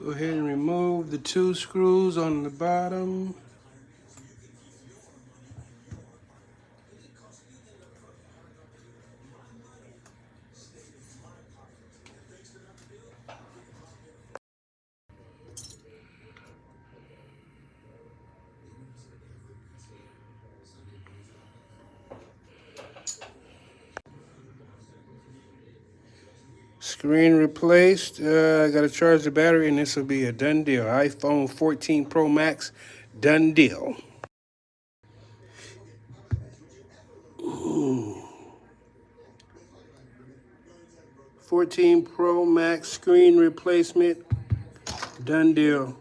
Go ahead and remove the 2 screws on the bottom. Screen replaced. I got to charge the battery, and this will be a done deal. iPhone 14 Pro Max, done deal. Ooh. 14 Pro Max screen replacement, done deal.